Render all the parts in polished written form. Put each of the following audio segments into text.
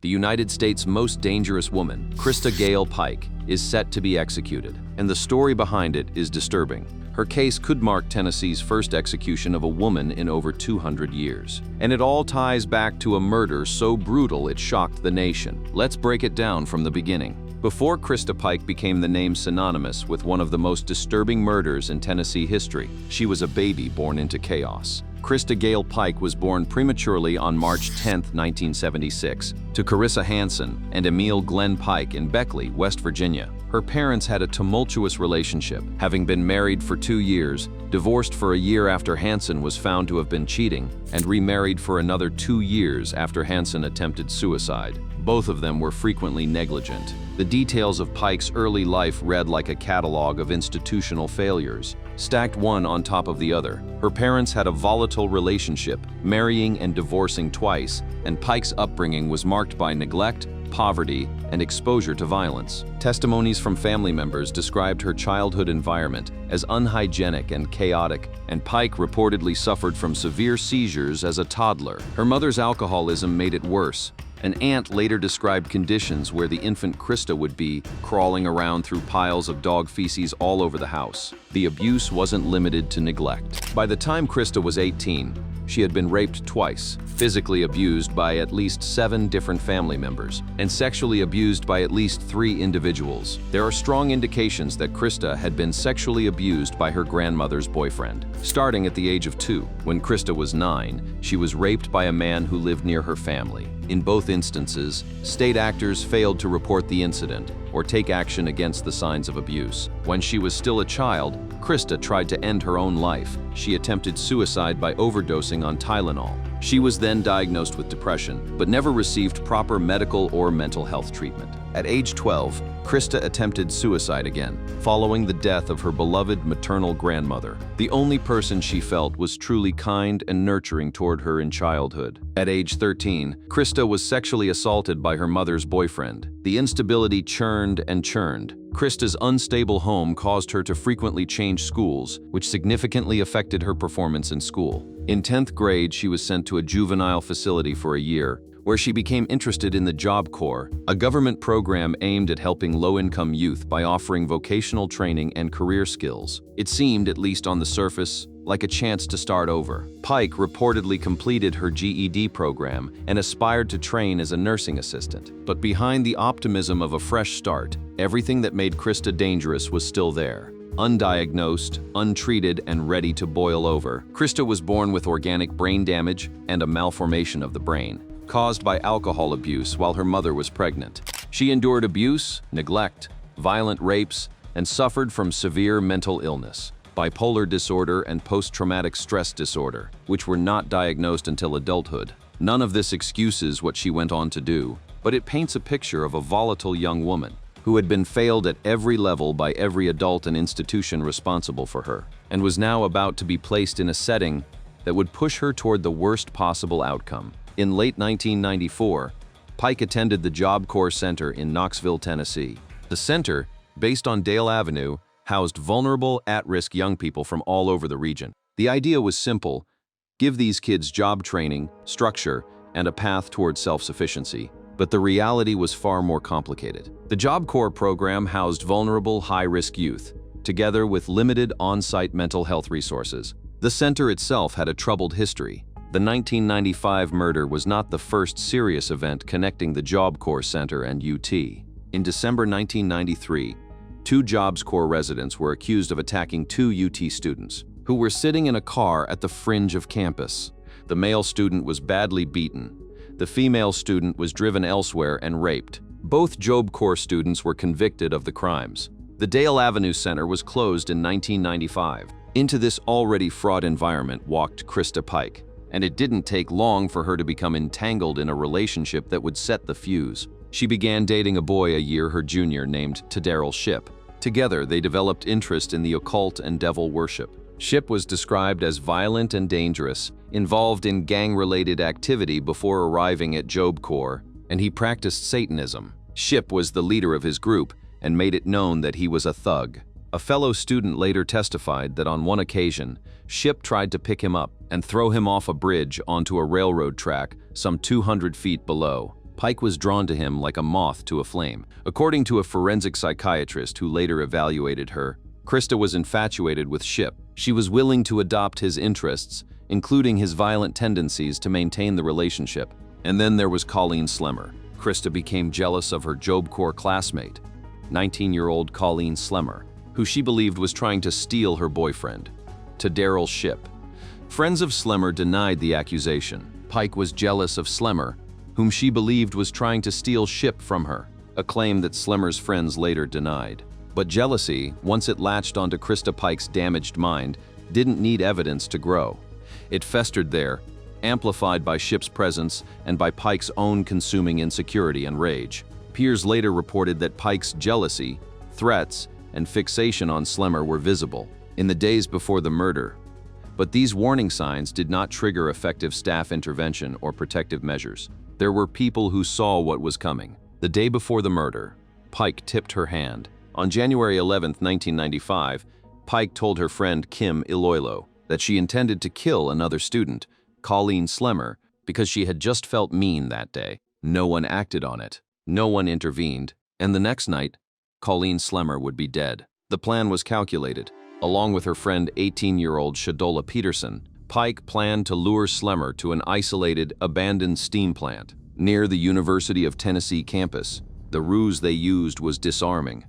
the United States' most dangerous woman, Krista Gale Pike, is set to be executed, and the story behind it is disturbing. Her case could mark Tennessee's first execution of a woman in over 200 years. And it all ties back to a murder so brutal it shocked the nation. Let's break it down from the beginning. Before Krista Pike became the name synonymous with one of the most disturbing murders in Tennessee history, she was a baby born into chaos. Krista Gale Pike was born prematurely on March 10, 1976, to Carissa Hanson and Emil Glenn Pike in Beckley, West Virginia. Her parents had a tumultuous relationship, having been married for 2 years, divorced for a year after Hanson was found to have been cheating, and remarried for another 2 years after Hanson attempted suicide. Both of them were frequently negligent. The details of Pike's early life read like a catalog of institutional failures, stacked one on top of the other. Her parents had a volatile relationship, marrying and divorcing twice, and Pike's upbringing was marked by neglect, poverty, and exposure to violence. Testimonies from family members described her childhood environment as unhygienic and chaotic, and Pike reportedly suffered from severe seizures as a toddler. Her mother's alcoholism made it worse. An aunt later described conditions where the infant Krista would be crawling around through piles of dog feces all over the house. The abuse wasn't limited to neglect. By the time Krista was 18, she had been raped twice, physically abused by at least 7 different family members, and sexually abused by at least 3 individuals. There are strong indications that Krista had been sexually abused by her grandmother's boyfriend. Starting at the age of 2, when Krista was 9, she was raped by a man who lived near her family. In both instances, state actors failed to report the incident or take action against the signs of abuse. When she was still a child, Krista tried to end her own life. She attempted suicide by overdosing on Tylenol. She was then diagnosed with depression, but never received proper medical or mental health treatment. At age 12, Krista attempted suicide again, following the death of her beloved maternal grandmother. The only person she felt was truly kind and nurturing toward her in childhood. At age 13, Krista was sexually assaulted by her mother's boyfriend. The instability churned and churned. Krista's unstable home caused her to frequently change schools, which significantly affected her performance in school. In 10th grade, she was sent to a juvenile facility for a year, where she became interested in the Job Corps, a government program aimed at helping low-income youth by offering vocational training and career skills. It seemed, at least on the surface, like a chance to start over. Pike reportedly completed her GED program and aspired to train as a nursing assistant. But behind the optimism of a fresh start, everything that made Krista dangerous was still there. Undiagnosed, untreated, and ready to boil over, Krista was born with organic brain damage and a malformation of the brain, caused by alcohol abuse while her mother was pregnant. She endured abuse, neglect, violent rapes, and suffered from severe mental illness, bipolar disorder, and post-traumatic stress disorder, which were not diagnosed until adulthood. None of this excuses what she went on to do, but it paints a picture of a volatile young woman who had been failed at every level by every adult and institution responsible for her, and was now about to be placed in a setting that would push her toward the worst possible outcome. In late 1994, Pike attended the Job Corps Center in Knoxville, Tennessee. The center, based on Dale Avenue, housed vulnerable, at-risk young people from all over the region. The idea was simple: give these kids job training, structure, and a path toward self-sufficiency. But the reality was far more complicated. The Job Corps program housed vulnerable, high-risk youth, together with limited on-site mental health resources. The center itself had a troubled history. The 1995 murder was not the first serious event connecting the Job Corps Center and UT. In December 1993, 2 Job Corps residents were accused of attacking 2 UT students, who were sitting in a car at the fringe of campus. The male student was badly beaten. The female student was driven elsewhere and raped. Both Job Corps students were convicted of the crimes. The Dale Avenue Center was closed in 1995. Into this already fraught environment walked Krista Pike, and it didn't take long for her to become entangled in a relationship that would set the fuse. She began dating a boy a year her junior named Tadarrell Shipp. Together, they developed interest in the occult and devil worship. Shipp was described as violent and dangerous, involved in gang-related activity before arriving at Job Corps, and he practiced Satanism. Shipp was the leader of his group and made it known that he was a thug. A fellow student later testified that on one occasion, Shipp tried to pick him up and throw him off a bridge onto a railroad track some 200 feet below. Pike was drawn to him like a moth to a flame. According to a forensic psychiatrist who later evaluated her, Krista was infatuated with Shipp. She was willing to adopt his interests, including his violent tendencies, to maintain the relationship. And then there was Colleen Slemmer. Krista became jealous of her Job Corps classmate, 19-year-old Colleen Slemmer, who she believed was trying to steal her boyfriend, to Daryl Shipp. Friends of Slemmer denied the accusation. Pike was jealous of Slemmer, whom she believed was trying to steal Shipp from her, a claim that Slemmer's friends later denied. But jealousy, once it latched onto Krista Pike's damaged mind, didn't need evidence to grow. It festered there, amplified by Shipp's presence and by Pike's own consuming insecurity and rage. Peers later reported that Pike's jealousy, threats, and fixation on Slemmer were visible in the days before the murder. But these warning signs did not trigger effective staff intervention or protective measures. There were people who saw what was coming. The day before the murder, Pike tipped her hand. On January 11, 1995, Pike told her friend Kim Iloilo that she intended to kill another student, Colleen Slemmer, because she had just felt mean that day. No one acted on it. No one intervened. And the next night, Colleen Slemmer would be dead. The plan was calculated. Along with her friend 18-year-old Shadola Peterson, Pike planned to lure Slemmer to an isolated, abandoned steam plant near the University of Tennessee campus. The ruse they used was disarming,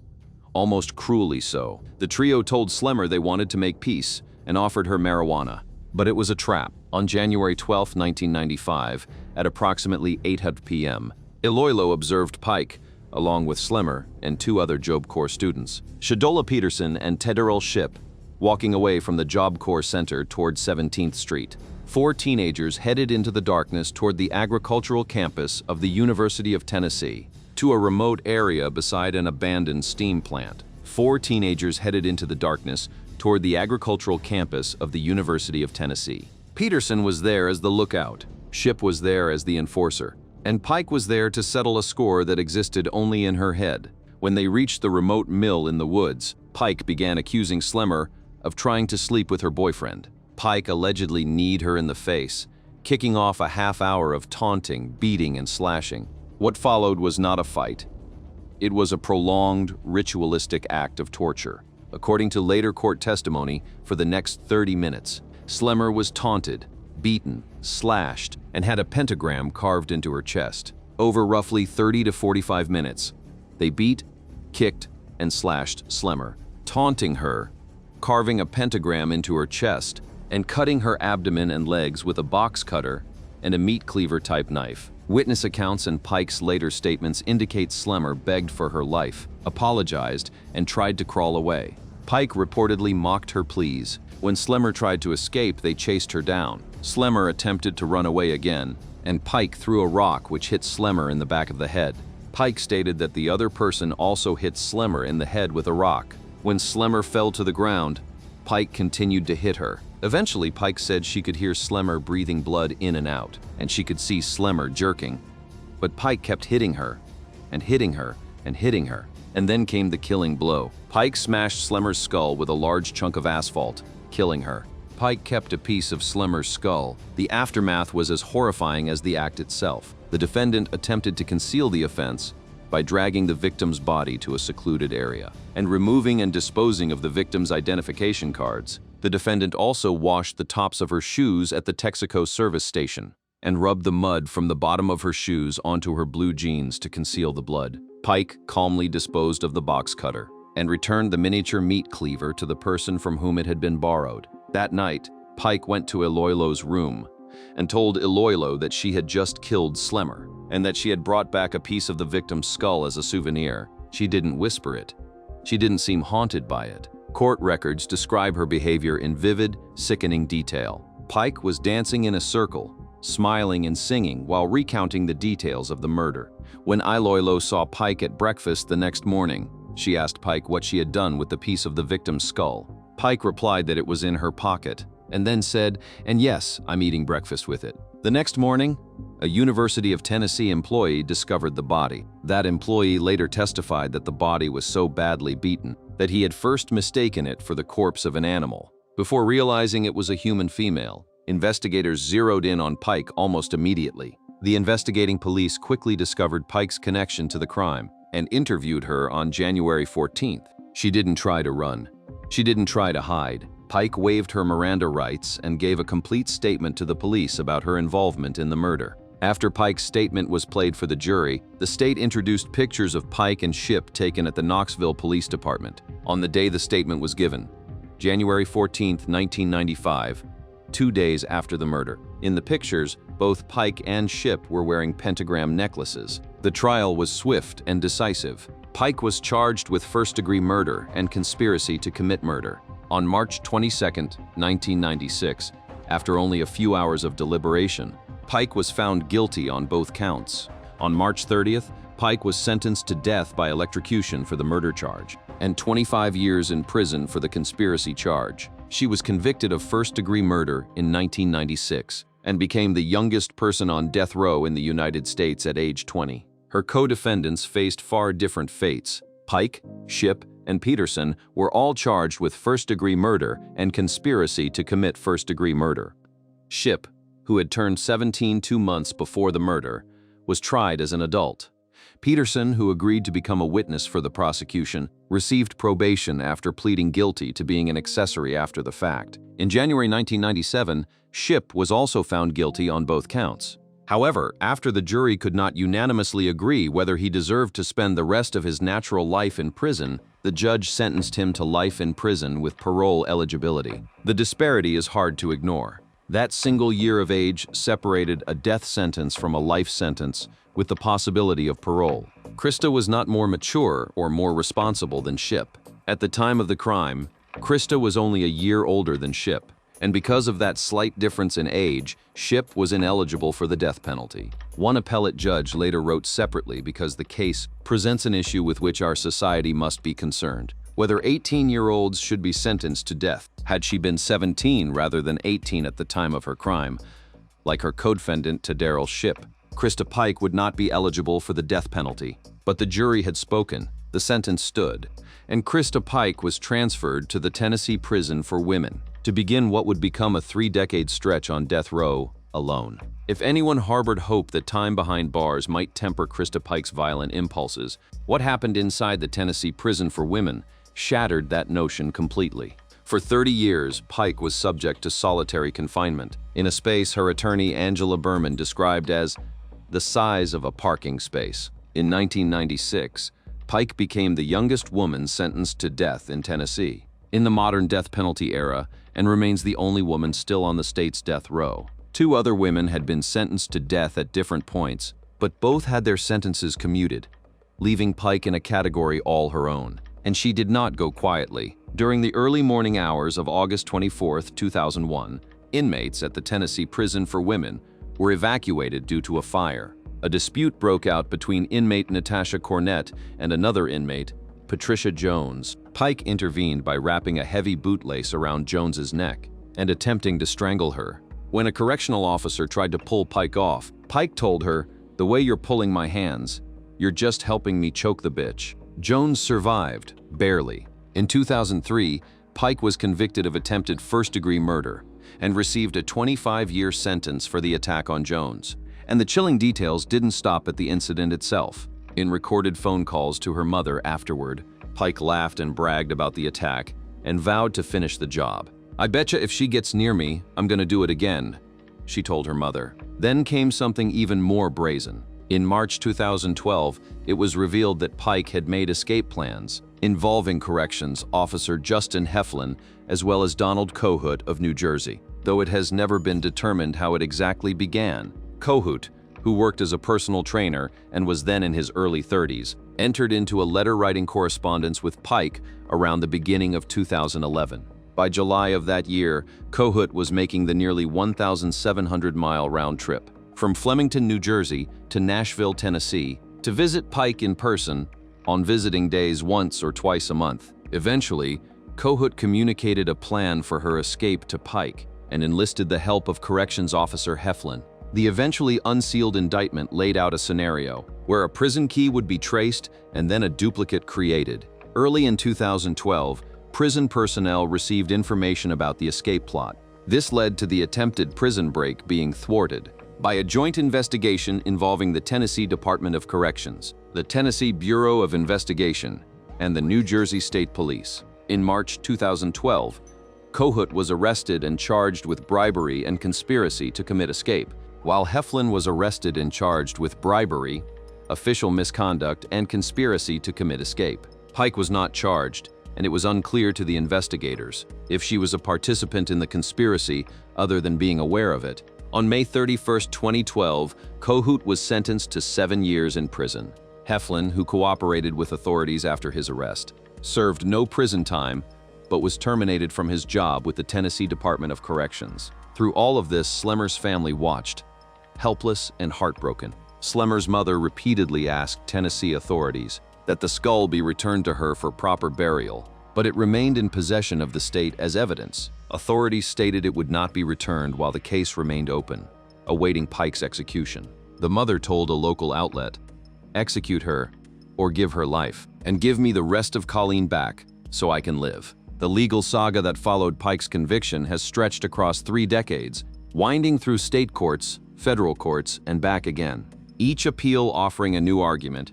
almost cruelly so. The trio told Slemmer they wanted to make peace and offered her marijuana. But it was a trap. On January 12, 1995, at approximately 8:00 p.m., Iloilo observed Pike, along with Slemmer and two other Job Corps students, Shadola Peterson and Daryl Shipp, walking away from the Job Corps Center toward 17th Street. Four teenagers headed into the darkness toward the agricultural campus of the University of Tennessee, to a remote area beside an abandoned steam plant. Four teenagers headed into the darkness toward the agricultural campus of the University of Tennessee. Peterson was there as the lookout, Shipp was there as the enforcer, and Pike was there to settle a score that existed only in her head. When they reached the remote mill in the woods, Pike began accusing Slemmer of trying to sleep with her boyfriend. Pike allegedly kneed her in the face, kicking off a half hour of taunting, beating, and slashing. What followed was not a fight. It was a prolonged, ritualistic act of torture. According to later court testimony, for the next 30 minutes, Slemmer was taunted, beaten, slashed, and had a pentagram carved into her chest. Over roughly 30 to 45 minutes, they beat, kicked, and slashed Slemmer, taunting her, carving a pentagram into her chest, and cutting her abdomen and legs with a box cutter and a meat cleaver type knife. Witness accounts and Pike's later statements indicate Slemmer begged for her life, apologized, and tried to crawl away. Pike reportedly mocked her pleas. When Slemmer tried to escape, they chased her down. Slemmer attempted to run away again, and Pike threw a rock which hit Slemmer in the back of the head. Pike stated that the other person also hit Slemmer in the head with a rock. When Slemmer fell to the ground, Pike continued to hit her. Eventually, Pike said she could hear Slemmer breathing blood in and out, and she could see Slemmer jerking. But Pike kept hitting her, and hitting her, and hitting her. And then came the killing blow. Pike smashed Slemmer's skull with a large chunk of asphalt, killing her. Pike kept a piece of Slemmer's skull. The aftermath was as horrifying as the act itself. The defendant attempted to conceal the offense by dragging the victim's body to a secluded area and removing and disposing of the victim's identification cards. The defendant also washed the tops of her shoes at the Texaco service station and rubbed the mud from the bottom of her shoes onto her blue jeans to conceal the blood. Pike calmly disposed of the box cutter and returned the miniature meat cleaver to the person from whom it had been borrowed. That night, Pike went to Iloilo's room and told Iloilo that she had just killed Slemmer and that she had brought back a piece of the victim's skull as a souvenir. She didn't whisper it. She didn't seem haunted by it. Court records describe her behavior in vivid, sickening detail. Pike was dancing in a circle, smiling and singing while recounting the details of the murder. When Iloilo saw Pike at breakfast the next morning, she asked Pike what she had done with the piece of the victim's skull. Pike replied that it was in her pocket, and then said, "And yes, I'm eating breakfast with it." The next morning, a University of Tennessee employee discovered the body. That employee later testified that the body was so badly beaten that he had first mistaken it for the corpse of an animal. Before realizing it was a human female, investigators zeroed in on Pike almost immediately. The investigating police quickly discovered Pike's connection to the crime and interviewed her on January 14th. She didn't try to run. She didn't try to hide. Pike waived her Miranda rights and gave a complete statement to the police about her involvement in the murder. After Pike's statement was played for the jury, the state introduced pictures of Pike and Shipp taken at the Knoxville Police Department on the day the statement was given, January 14, 1995, 2 days after the murder. In the pictures, both Pike and Shipp were wearing pentagram necklaces. The trial was swift and decisive. Pike was charged with first-degree murder and conspiracy to commit murder. On March 22, 1996, after only a few hours of deliberation, Pike was found guilty on both counts. On March 30th, Pike was sentenced to death by electrocution for the murder charge and 25 years in prison for the conspiracy charge. She was convicted of first-degree murder in 1996 and became the youngest person on death row in the United States at age 20. Her co-defendants faced far different fates. Pike, Shipp, and Peterson were all charged with first-degree murder and conspiracy to commit first-degree murder. Shipp, who had turned 17 2 months before the murder, was tried as an adult. Peterson, who agreed to become a witness for the prosecution, received probation after pleading guilty to being an accessory after the fact. In January 1997, Shipp was also found guilty on both counts. However, after the jury could not unanimously agree whether he deserved to spend the rest of his natural life in prison, the judge sentenced him to life in prison with parole eligibility. The disparity is hard to ignore. That single year of age separated a death sentence from a life sentence with the possibility of parole. Krista was not more mature or more responsible than Shipp. At the time of the crime, Krista was only a year older than Shipp, and because of that slight difference in age, Shipp was ineligible for the death penalty. One appellate judge later wrote separately because the case presents an issue with which our society must be concerned. Whether 18-year-olds should be sentenced to death had she been 17 rather than 18 at the time of her crime. Like her co-defendant Darrell Shipp, Krista Pike would not be eligible for the death penalty. But the jury had spoken, the sentence stood, and Krista Pike was transferred to the Tennessee Prison for Women to begin what would become a 3-decade stretch on death row alone. If anyone harbored hope that time behind bars might temper Krista Pike's violent impulses, what happened inside the Tennessee Prison for Women shattered that notion completely. For 30 years, Pike was subject to solitary confinement in a space her attorney Angela Berman described as the size of a parking space. In 1996, Pike became the youngest woman sentenced to death in Tennessee in the modern death penalty era and remains the only woman still on the state's death row. 2 other women had been sentenced to death at different points, but both had their sentences commuted, leaving Pike in a category all her own. And she did not go quietly. During the early morning hours of August 24, 2001, inmates at the Tennessee Prison for Women were evacuated due to a fire. A dispute broke out between inmate Natasha Cornett and another inmate, Patricia Jones. Pike intervened by wrapping a heavy bootlace around Jones's neck and attempting to strangle her. When a correctional officer tried to pull Pike off, Pike told her, "The way you're pulling my hands, you're just helping me choke the bitch." Jones survived, barely. In 2003, Pike was convicted of attempted first-degree murder and received a 25-year sentence for the attack on Jones. And the chilling details didn't stop at the incident itself. In recorded phone calls to her mother afterward, Pike laughed and bragged about the attack and vowed to finish the job. "I betcha if she gets near me, I'm gonna do it again," she told her mother. Then came something even more brazen. In March 2012, it was revealed that Pike had made escape plans involving corrections officer Justin Heflin as well as Donald Kohut of New Jersey, though it has never been determined how it exactly began. Kohut, who worked as a personal trainer and was then in his early 30s, entered into a letter-writing correspondence with Pike around the beginning of 2011. By July of that year, Kohut was making the nearly 1,700-mile round trip from Flemington, New Jersey to Nashville, Tennessee, to visit Pike in person on visiting days once or twice a month. Eventually, Kohut communicated a plan for her escape to Pike and enlisted the help of Corrections Officer Heflin. The eventually unsealed indictment laid out a scenario where a prison key would be traced and then a duplicate created. Early in 2012, prison personnel received information about the escape plot. This led to the attempted prison break being thwarted. by a joint investigation involving the Tennessee Department of Corrections, the Tennessee Bureau of Investigation, and the New Jersey State Police. In March 2012, Kohut was arrested and charged with bribery and conspiracy to commit escape, while Heflin was arrested and charged with bribery, official misconduct, and conspiracy to commit escape. Pike was not charged, and it was unclear to the investigators if she was a participant in the conspiracy other than being aware of it. On May 31, 2012, Kohut was sentenced to 7 years in prison. Heflin, who cooperated with authorities after his arrest, served no prison time but was terminated from his job with the Tennessee Department of Corrections. Through all of this, Slemmer's family watched, helpless and heartbroken. Slemmer's mother repeatedly asked Tennessee authorities that the skull be returned to her for proper burial, but it remained in possession of the state as evidence. Authorities stated it would not be returned while the case remained open, awaiting Pike's execution. The mother told a local outlet, "Execute her, or give her life, and give me the rest of Colleen back so I can live." The legal saga that followed Pike's conviction has stretched across 3 decades, winding through state courts, federal courts, and back again. Each appeal offering a new argument,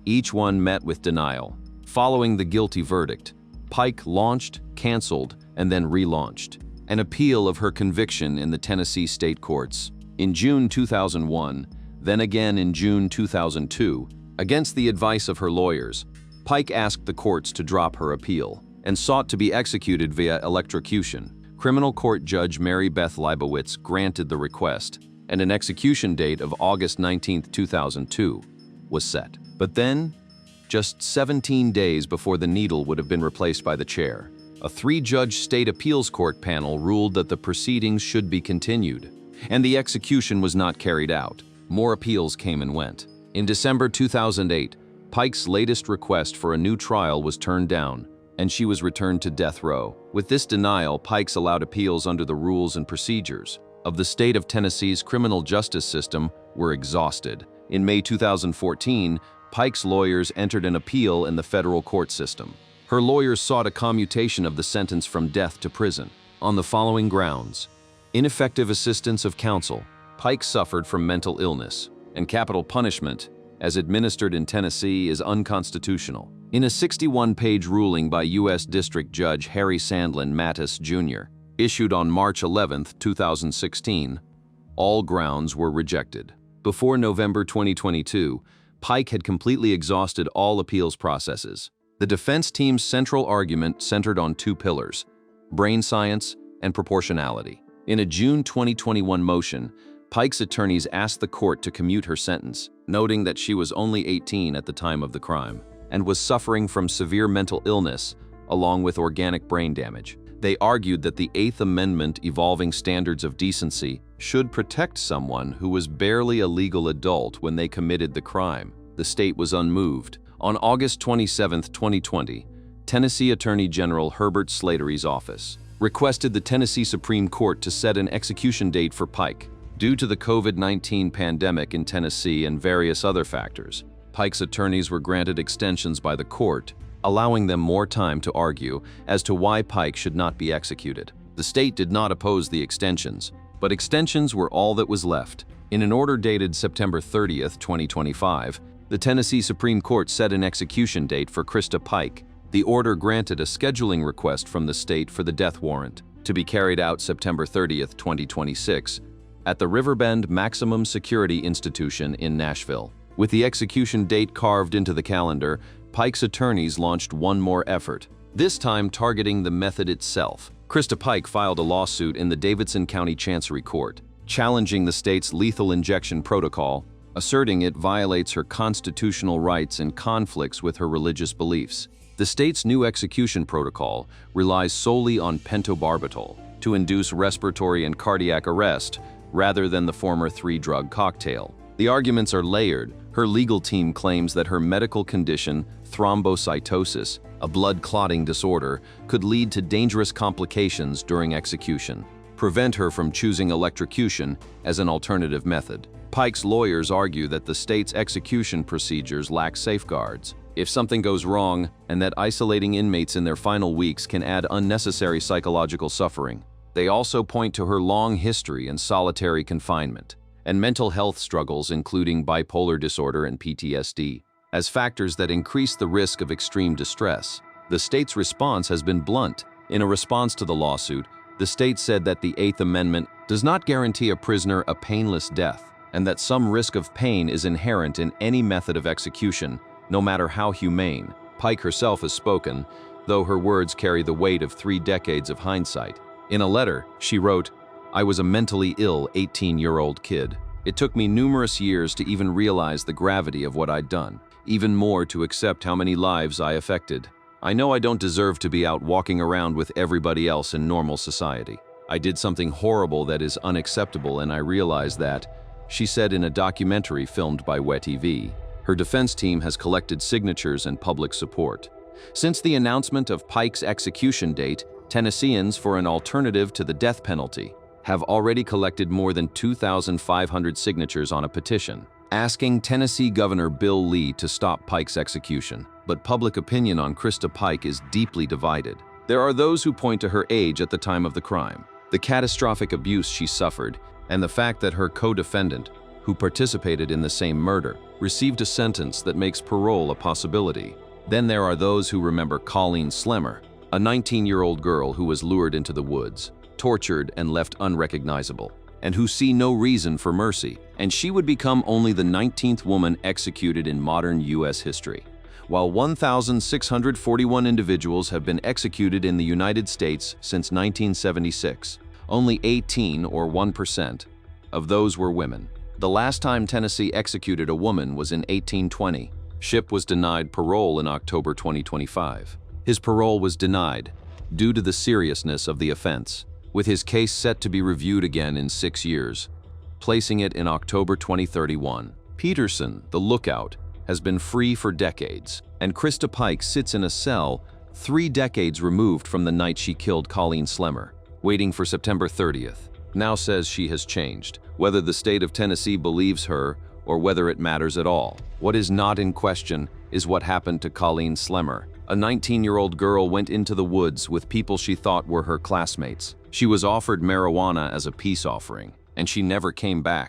each one met with denial. Following the guilty verdict, Pike launched, canceled, and then relaunched an appeal of her conviction in the Tennessee state courts. In June 2001, then again in June 2002, against the advice of her lawyers, Pike asked the courts to drop her appeal and sought to be executed via electrocution. Criminal court judge Mary Beth Leibowitz granted the request, and an execution date of August 19, 2002 was set. But then, just 17 days before the needle would have been replaced by the chair, a 3-judge state appeals court panel ruled that the proceedings should be continued, and the execution was not carried out. More appeals came and went. In December 2008, Pike's latest request for a new trial was turned down, and she was returned to death row. With this denial, Pike's allowed appeals under the rules and procedures of the state of Tennessee's criminal justice system were exhausted. In May 2014, Pike's lawyers entered an appeal in the federal court system. Her lawyers sought a commutation of the sentence from death to prison on the following grounds: ineffective assistance of counsel. Pike suffered from mental illness, and capital punishment, as administered in Tennessee, is unconstitutional. In a 61-page ruling by U.S. District Judge Harry Sandlin Mattis, Jr., issued on March 11, 2016, all grounds were rejected. Before November 2022, Pike had completely exhausted all appeals processes. The defense team's central argument centered on 2 pillars: brain science and proportionality. In a June 2021 motion, Pike's attorneys asked the court to commute her sentence, noting that she was only 18 at the time of the crime and was suffering from severe mental illness along with organic brain damage. They argued that the 8th Amendment evolving standards of decency should protect someone who was barely a legal adult when they committed the crime. The state was unmoved. On August 27, 2020, Tennessee Attorney General Herbert Slattery's office requested the Tennessee Supreme Court to set an execution date for Pike. Due to the COVID-19 pandemic in Tennessee and various other factors, Pike's attorneys were granted extensions by the court, allowing them more time to argue as to why Pike should not be executed. The state did not oppose the extensions, but extensions were all that was left. In an order dated September 30, 2025, the Tennessee Supreme Court set an execution date for Krista Pike. The order granted a scheduling request from the state for the death warrant to be carried out September 30, 2026, at the Riverbend Maximum Security Institution in Nashville. With the execution date carved into the calendar, Pike's attorneys launched one more effort, this time targeting the method itself. Krista Pike filed a lawsuit in the Davidson County Chancery Court, challenging the state's lethal injection protocol, asserting it violates her constitutional rights and conflicts with her religious beliefs. The state's new execution protocol relies solely on pentobarbital to induce respiratory and cardiac arrest rather than the former 3-drug cocktail. The arguments are layered. Her legal team claims that her medical condition, thrombocytosis, a blood clotting disorder, could lead to dangerous complications during execution, prevent her from choosing electrocution as an alternative method. Pike's lawyers argue that the state's execution procedures lack safeguards. If something goes wrong, and that isolating inmates in their final weeks can add unnecessary psychological suffering. They also point to her long history in solitary confinement and mental health struggles including bipolar disorder and PTSD, as factors that increase the risk of extreme distress. The state's response has been blunt. In a response to the lawsuit, the state said that the Eighth Amendment does not guarantee a prisoner a painless death, and that some risk of pain is inherent in any method of execution, no matter how humane. Pike herself has spoken, though her words carry the weight of 3 decades of hindsight. In a letter, she wrote, "I was a mentally ill 18-year-old kid. It took me numerous years to even realize the gravity of what I'd done, even more to accept how many lives I affected. I know I don't deserve to be out walking around with everybody else in normal society. I did something horrible that is unacceptable, and I realize that," she said in a documentary filmed by WETV. Her defense team has collected signatures and public support. Since the announcement of Pike's execution date, Tennesseans for an alternative to the death penalty have already collected more than 2,500 signatures on a petition, asking Tennessee Governor Bill Lee to stop Pike's execution. But public opinion on Krista Pike is deeply divided. There are those who point to her age at the time of the crime, the catastrophic abuse she suffered, and the fact that her co-defendant, who participated in the same murder, received a sentence that makes parole a possibility. Then there are those who remember Colleen Slemmer, a 19-year-old girl who was lured into the woods, tortured and left unrecognizable, and who see no reason for mercy, and she would become only the 19th woman executed in modern U.S. history. While 1,641 individuals have been executed in the United States since 1976, only 18, or 1%, of those were women. The last time Tennessee executed a woman was in 1820. Shipp was denied parole in October 2025. His parole was denied due to the seriousness of the offense, with his case set to be reviewed again in 6 years, placing it in October 2031. Peterson, the lookout, has been free for decades, and Krista Pike sits in a cell 3 decades removed from the night she killed Colleen Slemmer, waiting for September 30th. Now says she has changed, whether the state of Tennessee believes her or whether it matters at all. What is not in question is what happened to Colleen Slemmer. A 19-year-old girl went into the woods with people she thought were her classmates. She was offered marijuana as a peace offering, and she never came back.